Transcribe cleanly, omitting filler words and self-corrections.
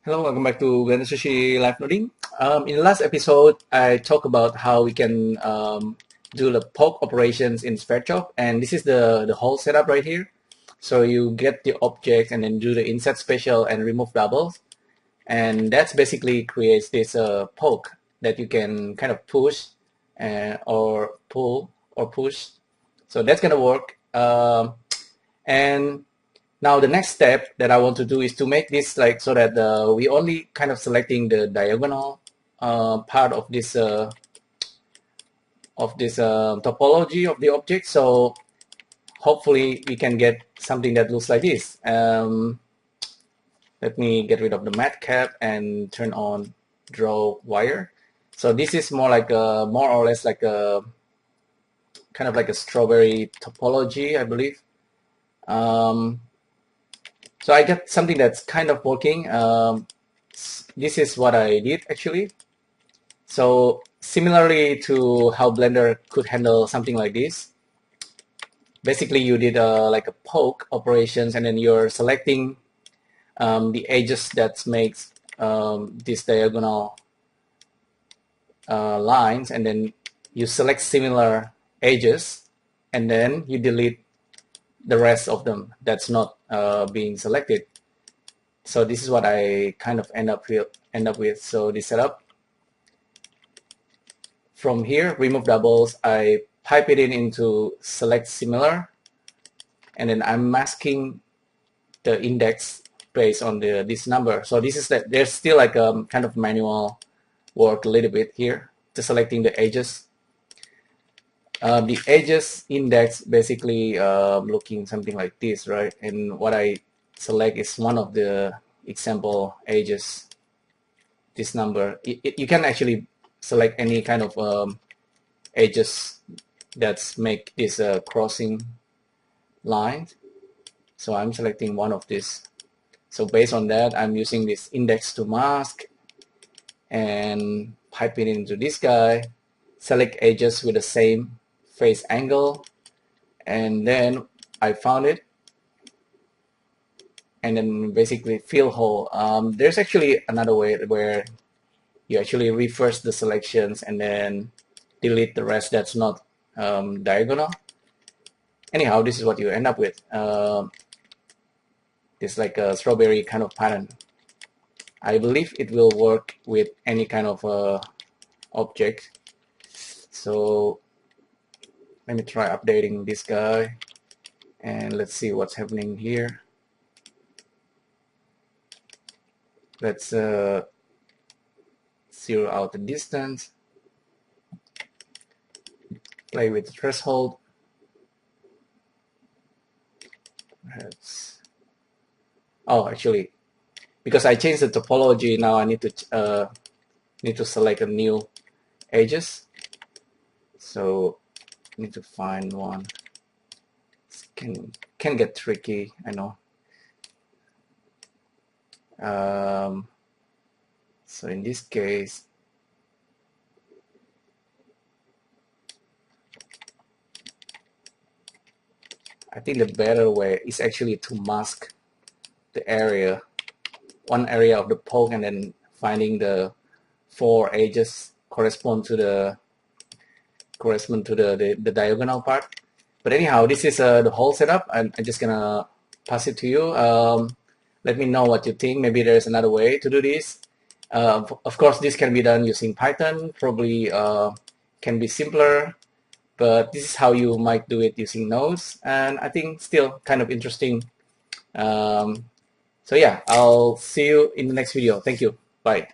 Hello, welcome back to Sushi Live Noding. In the last episode, I talked about how we can do the poke operations in SpecChop, and this is the whole setup right here. So you get the object and then do the insert special and remove doubles, and that's basically creates this poke that you can kind of push or pull or push. So that's gonna work. And now the next step that I want to do is to make this like so that we only kind of selecting the diagonal part of this topology of the object. So hopefully we can get something that looks like this. Let me get rid of the matte cap and turn on draw wire. So this is more like a more or less like a kind of like a strawberry topology, I believe. So I got something that's kind of working. This is what I did actually. So similarly to how Blender could handle something like this, basically you did like a poke operations, and then you're selecting the edges that makes these diagonal lines, and then you select similar edges, and then you delete the rest of them that's not being selected. So this is what I kind of end up with. So this setup. From here, remove doubles, I pipe it in into select similar, and then I'm masking the index based on this number. So this is that there's still like a kind of manual work a little bit here to selecting the edges. The edges index basically looking something like this, right? And what I select is one of the example edges, this number. You can actually select any kind of edges that make this crossing line. So I'm selecting one of this. So based on that, I'm using this index to mask and pipe it into this guy, select edges with the same face angle, and then I found it, and then basically fill hole. There's actually another way where you actually reverse the selections and then delete the rest that's not diagonal. Anyhow, this is what you end up with. It's like a strawberry kind of pattern. I believe it will work with any kind of object. So let me try updating this guy, and let's see what's happening here. Let's zero out the distance, play with the threshold. Actually, because I changed the topology, now I need to select a new edges. So need to find one. Can get tricky, I know. So in this case, I think the better way is actually to mask the area, one area of the poke, and then finding the 4 edges correspond to the diagonal part. But anyhow, this is the whole setup. I'm just gonna pass it to you. Let me know what you think. Maybe there's another way to do this. Of course, this can be done using Python. Probably can be simpler, but this is how you might do it using nodes, and I think still kind of interesting. So yeah, I'll see you in the next video. Thank you. Bye.